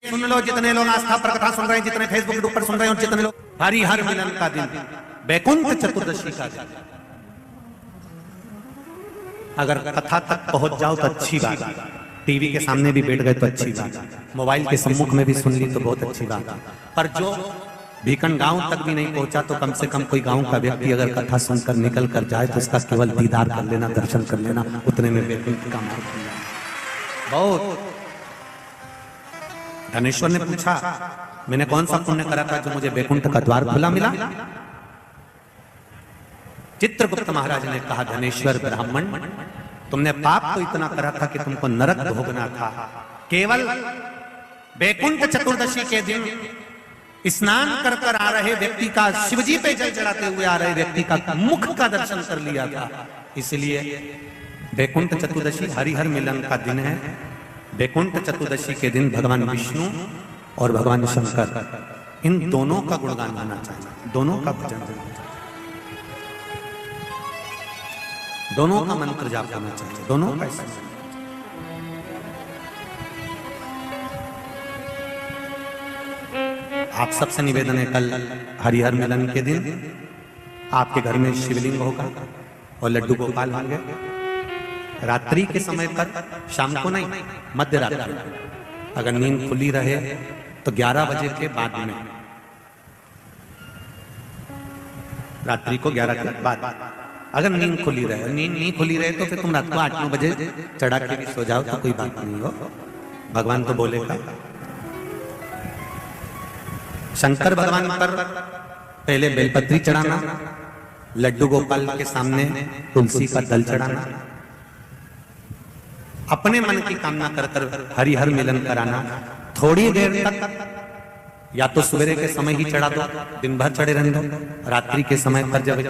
सुन लो जितने लोग आस्था पर कथा सुन रहे हैं, जितने फेसबुक के ऊपर सुन रहे हैं, और जितने लोग हरिहर मिलन का दिन, वैकुंठ चतुर्दशी का दिन, अगर कथा तक पहुंच जाओ तो अच्छी बात, टीवी के सामने भी बैठ गए तो अच्छी बात, मोबाइल के सम्मुख में भी सुन ली तो बहुत अच्छी बात, पर जो भीकन गांव तक भी नहीं पहुंचा तो कम से कम कोई गांव का व्यक्ति अगर कथा सुनकर निकल कर जाए तो उसका केवल दीदार कर लेना, दर्शन कर लेना, उतने में वैकुंठ का मार्ग खुल जाए। बहुत धनेश्वर ने पूछा, मैंने कौन सा पुण्य करा था जो मुझे वैकुंठ का द्वार खुला मिला? चित्रगुप्त महाराज ने कहा, धनेश्वर ब्राह्मण, तुमने पाप तो इतना करा था कि तुमको नरक भोगना था। केवल वैकुंठ चतुर्दशी के दिन स्नान कर कर आ रहे व्यक्ति का, शिवजी पे जल चढ़ाते हुए आ रहे व्यक्ति का मुख का दर्शन कर लिया था। इसलिए वैकुंठ चतुर्दशी हरिहर मिलन का दिन है। वैकुंठ चतुर्दशी के दिन भगवान विष्णु और भगवान शंकर, इन दोनों का गुणगान होना चाहिए, दोनों का भजन होना चाहिए, दोनों का मंत्र जाप करना चाहिए, दोनों का। आप सबसे निवेदन है, कल हरिहर मिलन के दिन आपके घर में शिवलिंग होगा और लड्डू गोपाल होंगे। रात्रि के समय पर, शाम को नहीं, मध्य रात्रि, अगर नींद खुली रहे तो 11 बजे के बाद में, रात्रि को 11 के बाद अगर नींद खुली रहे, नींद नहीं खुली रहे तो फिर तुम रात को 8-9 बजे चढ़ा के भी सो जाओ तो कोई बात नहीं हो, भगवान तो बोलेगा। शंकर भगवान पर पहले बेलपत्री चढ़ाना, लड्डू गोपाल के सामने तुलसी का दल चढ़ाना, अपने मन की कामना कर कर हरिहर मिलन कराना। थोड़ी देर तक या तो सवेरे के समय ही चढ़ा दो, दिन भर चढ़े रहने दो, रात्रि के समय पर जब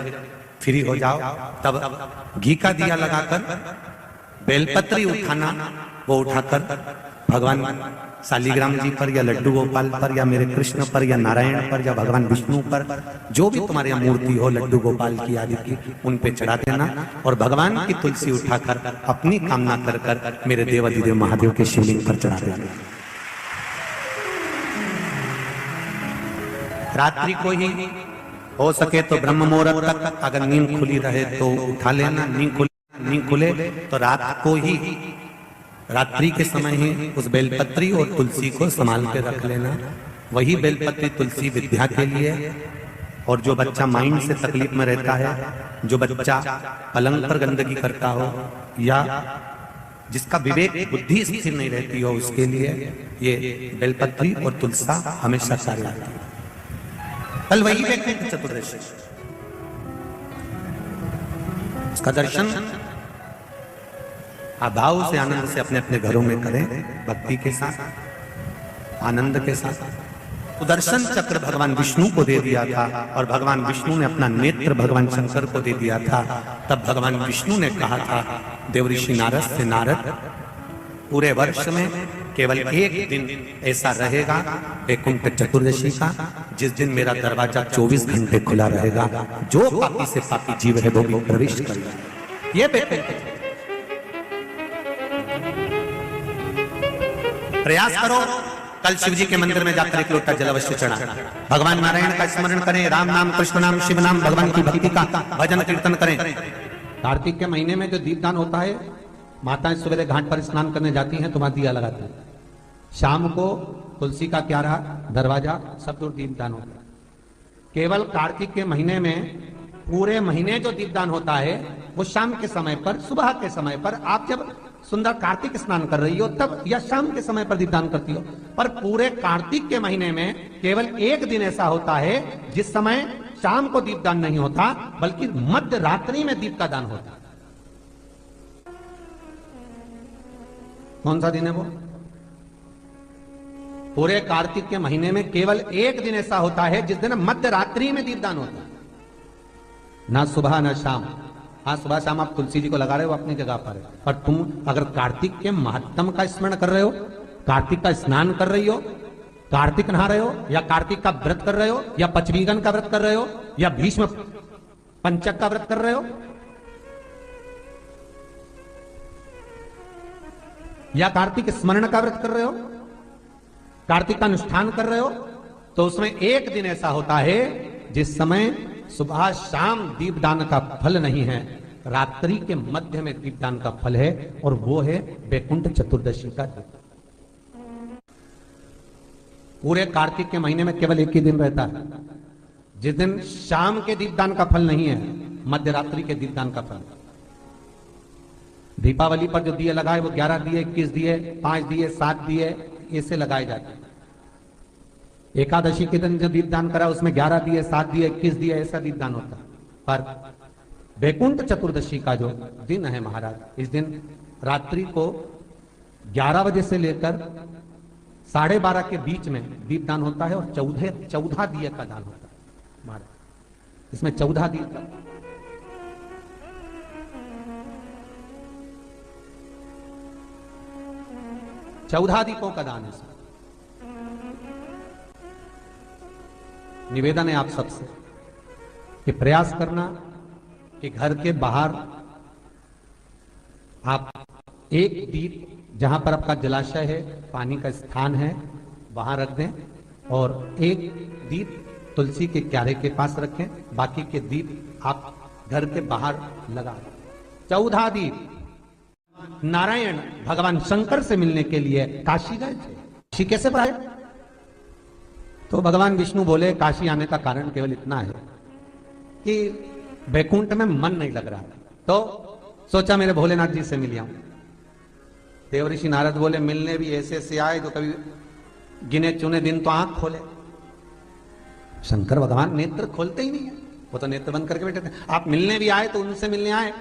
फ्री हो जाओ तब घी का दिया लगाकर बेलपत्री उठाना, वो उठाकर भगवान शालिग्राम जी पर या लड्डू गोपाल पर या मेरे कृष्ण पर या नारायण पर या भगवान विष्णु पर, जो भी तुम्हारी मूर्ति हो लड्डू गोपाल की आदि की, उन पे चढ़ा देना और भगवान की तुलसी उठाकर अपनी कामना कर कर मेरे देवाधिदेव महादेव के शिवलिंग पर चढ़ा देना। रात्रि को ही हो सके तो ब्रह्म मुहूर्त तक, अगर नींद खुली रहे तो उठा लेना, नींद खुले तो रात को ही, रात्रि के समय ही उस बेलपत्री और तुलसी को संभाल के रख लेना। वही बेलपत्री तुलसी विद्या के लिए, और जो बच्चा माइंड से तकलीफ में रहता है, जो बच्चा पलंग पर गंदगी करता हो या जिसका विवेक बुद्धि स्थिर नहीं रहती हो, उसके लिए ये बेलपत्री और तुलसा हमेशा कार्य आती है। कल वही वैकुंठ चतुर्दशी, उसका दर्शन आप भाव से, आनंद से अपने अपने घरों में करें, भक्ति के साथ, आनंद के साथ। तो दर्शन चक्र भगवान विष्णु को दे दिया था और भगवान विष्णु ने अपना नेत्र भगवान शंकर को दे दिया था। तब भगवान विष्णु ने कहा था देवऋषि नारद से, नारद, पूरे वर्ष में केवल एक दिन ऐसा रहेगा वैकुंठ चतुर्दशी का, जिस दिन मेरा दरवाजा 24 घंटे खुला रहेगा, जो पापी से पापी जीव है वो भी प्रवेश करेगा। ये वैकुंठ, प्रयास करो, कल शिव जी के मंदिर में जाकर एक लोटा जल अवश्य चढ़ा, भगवान नारायण का स्मरण करें, राम नाम, कृष्ण नाम, शिव नाम, भगवान की भक्ति का भजन कीर्तन करें। कार्तिक के महीने में जो दीपदान होता है, माताएं सवेरे घाट पर स्नान करने जाती हैं तो वहां दिया लगाती हैं, शाम को तुलसी का क्यारा, दरवाजा, सब दूर दीपदान होता है। केवल कार्तिक के महीने में, पूरे महीने जो दीपदान होता है वो शाम के समय पर, सुबह के समय पर, आप जब सुंदर कार्तिक स्नान कर रही हो तब, या शाम के समय पर दीपदान करती हो। पर पूरे कार्तिक के महीने में केवल एक दिन ऐसा होता है जिस समय शाम को दीपदान नहीं होता, बल्कि मध्य रात्रि में दीप का दान होता है। कौन सा दिन है वो? पूरे कार्तिक के महीने में केवल एक दिन ऐसा होता है जिस दिन मध्य रात्रि में दीपदान होता है, ना सुबह ना शाम। हाँ, सुबह शाम आप तुलसी जी को लगा रहे हो अपनी जगह पर, पर तुम अगर कार्तिक के महत्तम का स्मरण कर रहे हो, कार्तिक का स्नान कर रही हो, कार्तिक नहा रहे हो, या कार्तिक का व्रत कर रहे हो, या पचवीगन का व्रत कर रहे हो, या भीष्म पंचक का व्रत कर रहे हो, या कार्तिक स्मरण का व्रत कर रहे हो, कार्तिक का अनुष्ठान कर रहे हो तो उसमें एक दिन ऐसा होता है जिस समय सुबह शाम दीपदान का फल नहीं है, रात्रि के मध्य में दीपदान का फल है, और वो है वैकुंठ चतुर्दशी का दिन। पूरे कार्तिक के महीने में केवल एक ही दिन रहता है जिस दिन शाम के दीपदान का फल नहीं है, मध्य रात्रि के दीपदान का फल। दीपावली पर जो दिए लगाए वो 11 दिए, 21 दिए, 5 दिए, 7 दिए ऐसे लगाए जाते हैं। एकादशी के दिन जो दीपदान करा उसमें 11 दिए, 7 दिए, 21 दिए ऐसा दीपदान होता है। पर वैकुंठ चतुर्दशी का जो दिन है महाराज, इस दिन रात्रि को 11 बजे से लेकर 12:30 के बीच में दीपदान होता है, और 14 दिए का दान होता है महाराज। इसमें 14 दीप का 14 दीपों का दान है। निवेदन है आप सबसे कि प्रयास करना कि घर के बाहर आप एक दीप, जहां पर आपका जलाशय है, पानी का स्थान है, वहां रख दें, और एक दीप तुलसी के क्यारे के पास रखें, बाकी के दीप आप घर के बाहर लगा दें। 14 दीप। नारायण भगवान शंकर से मिलने के लिए काशी गए थे। काशी कैसे आए? तो भगवान विष्णु बोले काशी आने का कारण केवल इतना है कि वैकुंठ में मन नहीं लग रहा, तो सोचा मेरे भोलेनाथ जी से मिल आऊं। देवऋषि नारद बोले मिलने भी ऐसे से आए जो कभी गिने चुने दिन तो आंख खोले। शंकर भगवान नेत्र खोलते ही नहीं है, वो तो नेत्र बंद करके बैठे थे। आप मिलने भी आए तो उनसे मिलने आए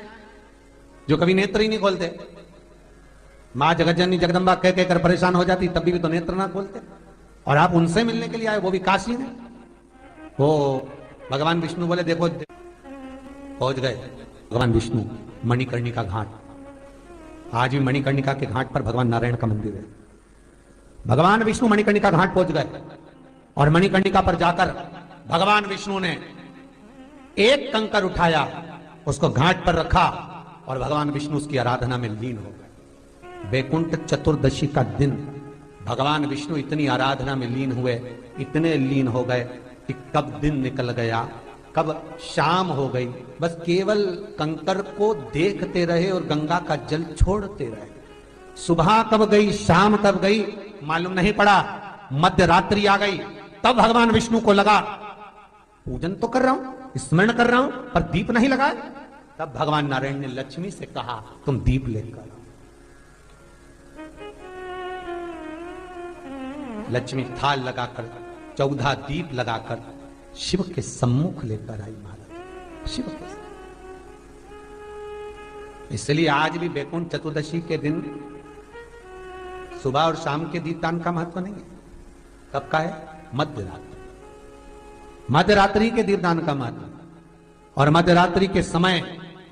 जो कभी नेत्र ही नहीं खोलते। मां जगतजननी जगदम्बा कह कहकर परेशान हो जाती, तभी भी तो नेत्र ना खोलते, और आप उनसे मिलने के लिए आए, वो भी काशी में। वो भगवान विष्णु बोले देखो, पहुंच गए भगवान विष्णु मणिकर्णिका घाट। आज भी मणिकर्णिका के घाट पर भगवान नारायण का मंदिर है। भगवान विष्णु मणिकर्णिका घाट पहुंच गए, और मणिकर्णिका पर जाकर भगवान विष्णु ने एक कंकर उठाया, उसको घाट पर रखा, और भगवान विष्णु उसकी आराधना में लीन हो गए। वैकुंठ चतुर्दशी का दिन भगवान विष्णु इतनी आराधना में लीन हुए, इतने लीन हो गए कि कब दिन निकल गया, कब शाम हो गई, बस केवल कंकर को देखते रहे और गंगा का जल छोड़ते रहे। सुबह कब गई, शाम कब गई, मालूम नहीं पड़ा। मध्य रात्रि आ गई, तब भगवान विष्णु को लगा पूजन तो कर रहा हूं, स्मरण कर रहा हूं, पर दीप नहीं लगाया। तब भगवान नारायण ने लक्ष्मी से कहा तुम दीप लेकर आओ। लक्ष्मी थाल लगाकर 14 दीप लगाकर शिव के सम्मुख लेकर आई महाराज। शिव के इसलिए आज भी वैकुंठ चतुर्दशी के दिन सुबह और शाम के दीपदान का महत्व नहीं है। कब का है? मध्यरात्रि। मध्यरात्रि के दीपदान का महत्व, और मध्यरात्रि के समय,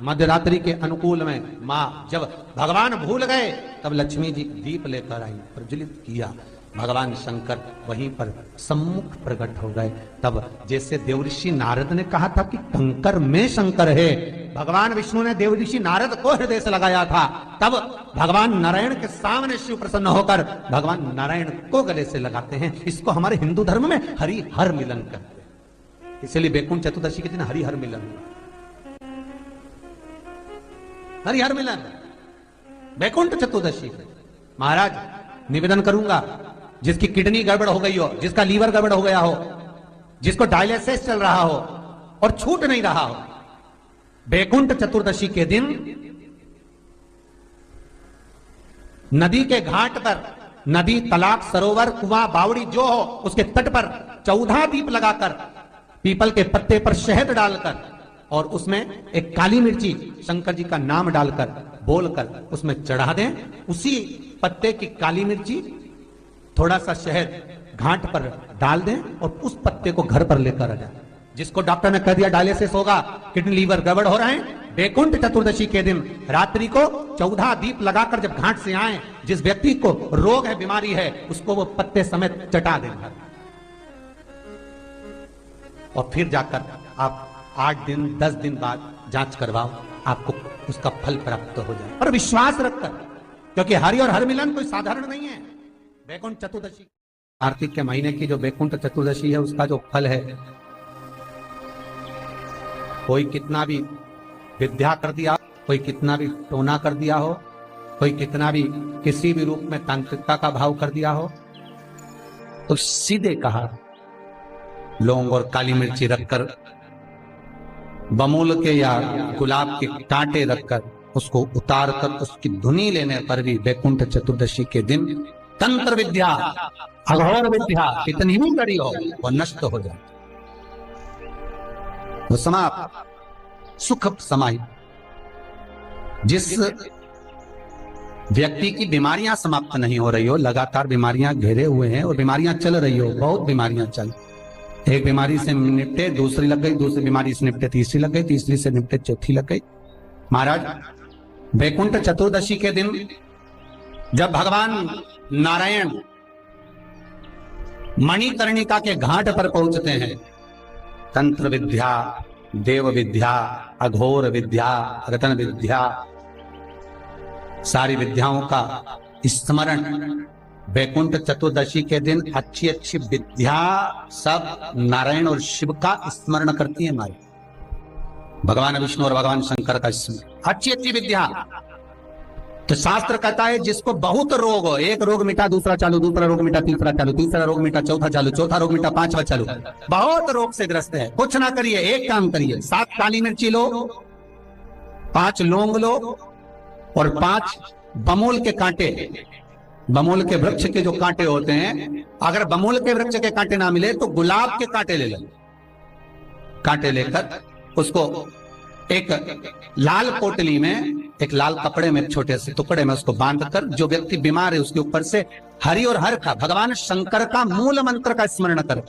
मध्यरात्रि के अनुकूल में मां जब भगवान भूल गए तब लक्ष्मी जी दीप लेकर आई, प्रज्वलित किया। भगवान शंकर वहीं पर सम्मुख प्रकट हो गए। तब जैसे देवऋषि नारद ने कहा था कि कंकर में शंकर है, भगवान विष्णु ने देवऋषि नारद को हृदय से लगाया था, तब भगवान नारायण के सामने शिव प्रसन्न होकर भगवान नारायण को गले से लगाते हैं। इसको हमारे हिंदू धर्म में हरि हर मिलन कहते हैं। इसलिए वैकुंठ चतुर्दशी के दिन हरि हर मिलन, हरि हर मिलन वैकुंठ चतुर्दशी। महाराज निवेदन करूंगा, जिसकी किडनी गड़बड़ हो गई हो, जिसका लीवर गड़बड़ हो गया हो, जिसको डायलिसिस चल रहा हो और छूट नहीं रहा हो, वैकुंठ चतुर्दशी के दिन नदी के घाट पर, नदी, तालाब, सरोवर, कुआं, बावड़ी जो हो, उसके तट पर 14 दीप लगाकर, पीपल के पत्ते पर शहद डालकर, और उसमें एक काली मिर्ची शंकर जी का नाम डालकर बोलकर उसमें चढ़ा दें। उसी पत्ते की काली मिर्ची, थोड़ा सा शहद घाट पर डाल दें, और उस पत्ते को घर पर लेकर आ जाए। जिसको डॉक्टर ने कह दिया डायलिसिस होगा, किडनी लीवर गड़बड़ हो रहे हैं, वैकुंठ चतुर्दशी के दिन रात्रि को 14 दीप लगाकर जब घाट से आए, जिस व्यक्ति को रोग है, बीमारी है, उसको वो पत्ते समेत चटा दें घर, और फिर जाकर आप 8 दिन 10 दिन बाद जांच करवाओ, आपको उसका फल प्राप्त हो जाए। और विश्वास रखकर, क्योंकि हरि और हर मिलन कोई साधारण नहीं है। वैकुंठ चतुर्दशी कार्तिक के महीने की जो बैकुंठ चतुर्दशी है उसका जो फल है, कोई कितना भी विद्या कर दिया, कोई कितना भी टोना कर दिया हो, कोई कितना भी किसी भी रूप में तांत्रिकता का भाव कर दिया हो, तो सीधे कहा लौंग और काली मिर्ची रखकर, बमूल के या गुलाब के कांटे रखकर उसको उतार कर उसकी धुनी लेने पर भी बैकुंठ चतुर्दशी के दिन तंत्र विद्या, अघोर विद्या कितनी भी कड़ी हो वो नष्ट हो जाए, वो समाप्त, सुख समाहित। जिस व्यक्ति की बीमारियां समाप्त नहीं हो रही हो, लगातार बीमारियां घेरे हुए हैं और बीमारियां चल रही हो, बहुत बीमारियां चल, एक बीमारी से निपटे दूसरी लग गई, दूसरी बीमारी से निपटे तीसरी लग गई, तीसरी से निपटे चौथी लग गई। महाराज बैकुंठ चतुर्दशी के दिन जब भगवान नारायण मणिकर्णिका के घाट पर पहुंचते हैं, तंत्र विद्या, देव विद्या, अघोर विद्या, रतन विद्या, सारी विद्याओं का स्मरण बैकुंठ चतुर्दशी के दिन अच्छी अच्छी विद्या सब नारायण और शिव का स्मरण करती है। हमारी भगवान विष्णु और भगवान शंकर का स्मरण, अच्छी अच्छी विद्या। तो शास्त्र कहता है जिसको बहुत रोग हो, एक रोग मिटा दूसरा चालू, दूसरा रोग मिटा तीसरा चालू, तीसरा रोग मिटा चौथा चालू, चौथा रोग मिटा पांचवा चालू, बहुत रोग से ग्रस्त है, कुछ ना करिए, एक काम करिए, 7 काली मिर्ची लो, 5 लौंग लो और 5 बमूल के कांटे, बमूल के वृक्ष के जो कांटे होते हैं, अगर बमूल के वृक्ष के कांटे ना मिले तो गुलाब के कांटे ले लो, कांटे लेकर उसको एक लाल पोटली में, एक लाल कपड़े में, छोटे से टुकड़े में उसको बांधकर, जो व्यक्ति बीमार है उसके ऊपर से हरि और हर का, भगवान शंकर का मूल मंत्र का स्मरण कर,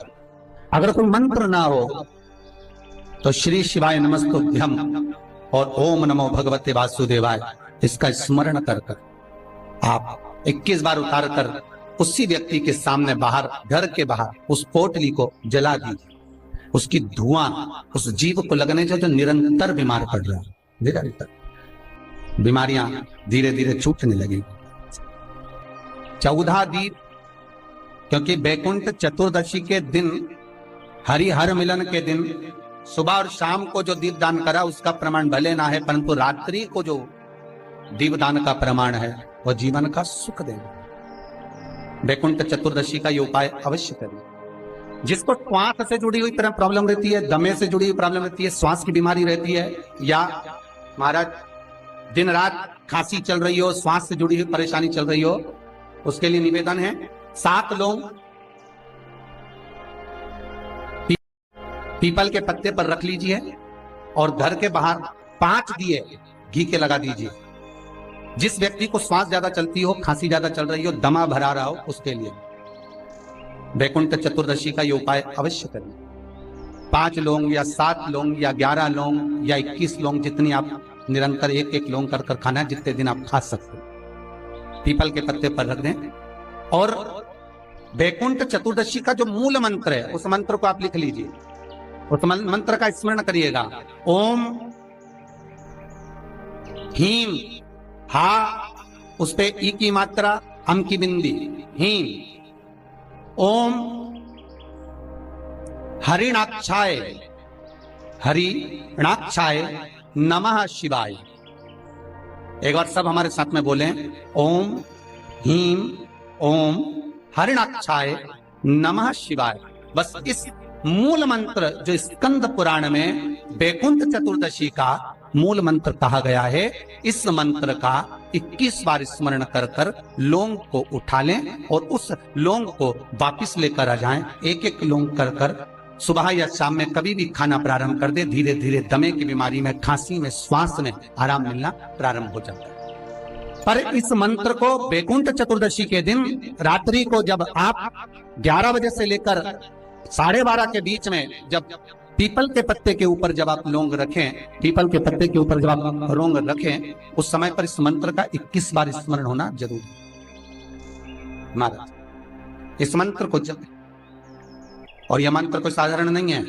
अगर कोई मंत्र ना हो तो श्री शिवाय नमस्तुभ्यम और ओम नमो भगवते वासुदेवाय इसका स्मरण कर आप 21 बार उतार कर उसी व्यक्ति के सामने बाहर, घर के बाहर उस पोटली को जला दीजिए। उसकी धुआं उस जीव को लगने से जो निरंतर बीमार पड़ रहा है, निरंतर बीमारियां धीरे धीरे छूटने लगेगी। 14 दीप, क्योंकि बैकुंठ चतुर्दशी के दिन, हरिहर मिलन के दिन सुबह और शाम को जो दीप दान करा उसका प्रमाण भले ना है, परंतु रात्रि को जो दीप दान का प्रमाण है वह जीवन का सुख देगा। बैकुंठ चतुर्दशी का ये उपाय अवश्य करिए। जिसको श्वास से जुड़ी हुई प्रॉब्लम रहती है, दमे से जुड़ी हुई प्रॉब्लम रहती है, श्वास की बीमारी रहती है, या महाराज दिन रात खांसी चल रही हो, श्वास से जुड़ी हुई परेशानी चल रही हो, उसके लिए निवेदन है 7 लौंग पीपल के पत्ते पर रख लीजिए और घर के बाहर 5 दिए घी के लगा दीजिए। जिस व्यक्ति को श्वास ज्यादा चलती हो, खांसी ज्यादा चल रही हो, दमा भरा रहा हो, उसके लिए बैकुंठ चतुर्दशी का ये उपाय अवश्य करिए। 5 लौंग या 7 लौंग या 11 लौंग या 21 लौंग, जितनी आप निरंतर एक एक लौंग कर खाना है, जितने दिन आप खा सकते, पीपल के पत्ते पर रख दें। और बैकुंठ चतुर्दशी का जो मूल मंत्र है उस मंत्र को आप लिख लीजिए, उस मंत्र का स्मरण करिएगा। ओम हीम, हा उस पे ई की मात्रा, अम की बिंदी, हीम। ओम हरिणाक्षाय, हरिणाक्षाय नमः शिवाय। एक बार सब हमारे साथ में बोलें, ओम हीम ओम हरिणाक्षाय नमः शिवाय। बस इस मूल मंत्र जो स्कंद पुराण में बैकुंठ चतुर्दशी का मूल मंत्र कहा गया है, इस मंत्र का 21 बार स्मरण कर कर लौंग को उठा लें और उस लौंग को वापिस लेकर आ जाएं। एक एक लौंग कर कर सुबह या शाम में कभी भी खाना प्रारंभ कर दे, धीरे धीरे दमे की बीमारी में, खांसी में, श्वास में आराम मिलना प्रारंभ हो जाता है। पर इस मंत्र को बैकुंठ चतुर्दशी के दिन रात्रि को जब आप 11 बजे से लेकर 12:30 के बीच में, जब पीपल के पत्ते के ऊपर जब आप लौंग रखें, पीपल के पत्ते के ऊपर जब आप लौंग रखें, उस समय पर इस मंत्र का 21 बार स्मरण होना जरूरी है। महाराज इस मंत्र को जब, और यह मंत्र कोई साधारण नहीं है,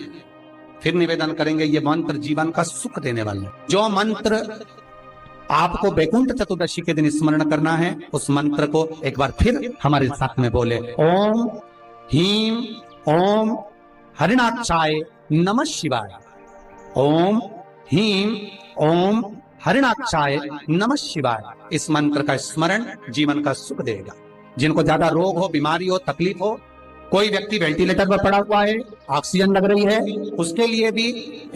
फिर निवेदन करेंगे, यह मंत्र जीवन का सुख देने वाला है। जो मंत्र आपको बैकुंठ चतुर्दशी के दिन स्मरण करना है, उस मंत्र को एक बार फिर हमारे साथ में बोले, ओम ह्रीं ओम हरिणाक्षाय नमः शिवाय। ओम ह्रीं ओम हरिणाक्षाय नमः शिवाय। इस मंत्र का स्मरण जीवन का सुख देगा। जिनको ज्यादा रोग हो, बीमारी हो, तकलीफ हो, कोई व्यक्ति वेंटिलेटर पर पड़ा हुआ है, ऑक्सीजन लग रही है, उसके लिए भी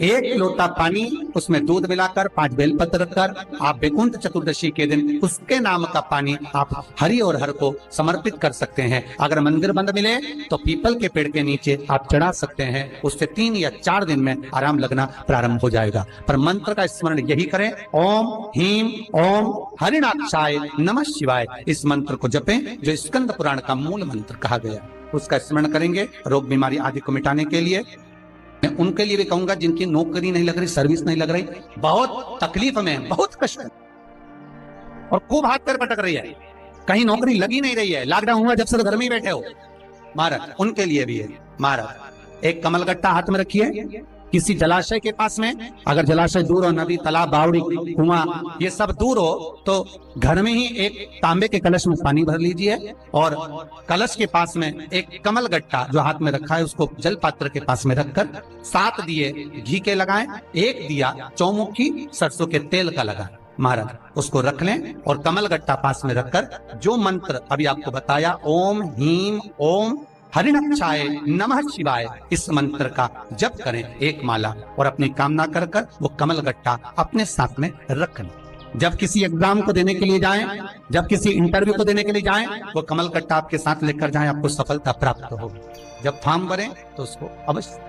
1 लोटा पानी, उसमें दूध मिलाकर 5 बेलपत्र रखकर आप वैकुंठ चतुर्दशी के दिन उसके नाम का पानी आप हरि और हर को समर्पित कर सकते हैं। अगर मंदिर बंद मिले तो पीपल के पेड़ के नीचे आप चढ़ा सकते हैं। उससे 3 या 4 दिन में आराम लगना प्रारंभ हो जाएगा। पर मंत्र का स्मरण यही करें, ओम ह्रीं ओम हरिणाक्षाय नमः शिवाय। इस मंत्र को जपें जो स्कंद पुराण का मूल मंत्र कहा गया। उसका स्मरण करेंगे रोग बीमारी आदि को मिटाने के लिए। मैं उनके लिए भी कहूंगा जिनकी नौकरी नहीं लग रही, सर्विस नहीं लग रही, बहुत तकलीफ में, बहुत कष्ट और खूब हाथ पैर पटक रही है, कहीं नौकरी लगी नहीं रही है, लॉकडाउन हुआ जब से घर में ही बैठे हो, महाराज उनके लिए भी है। महाराज एक कमलगट्टा हाथ में रखिए, किसी जलाशय के पास में, अगर जलाशय दूर हो, नदी, तालाब, बावड़ी, कुआं ये सब दूर हो तो घर में ही एक तांबे के कलश में पानी भर लीजिए और कलश के पास में एक कमलगट्टा जो हाथ में रखा है उसको जल पात्र के पास में रखकर 7 दिए घी के लगाएं, 1 दिया चौमुखी सरसों के तेल का लगाएं। महाराज उसको रख लें और कमलगट्टा पास में रखकर जो मंत्र अभी आपको बताया, ओम ह्रीं ओम हरिणाक्षाय नमः शिवाय, इस मंत्र का जप करें 1 माला और अपनी कामना कर कर वो कमलगट्टा अपने साथ में रख लें। जब किसी एग्जाम को देने के लिए जाएं, जब किसी इंटरव्यू को देने के लिए जाएं, वो कमलगट्टा आपके साथ लेकर जाएं, आपको सफलता प्राप्त होगी। जब फॉर्म भरें तो उसको अवश्य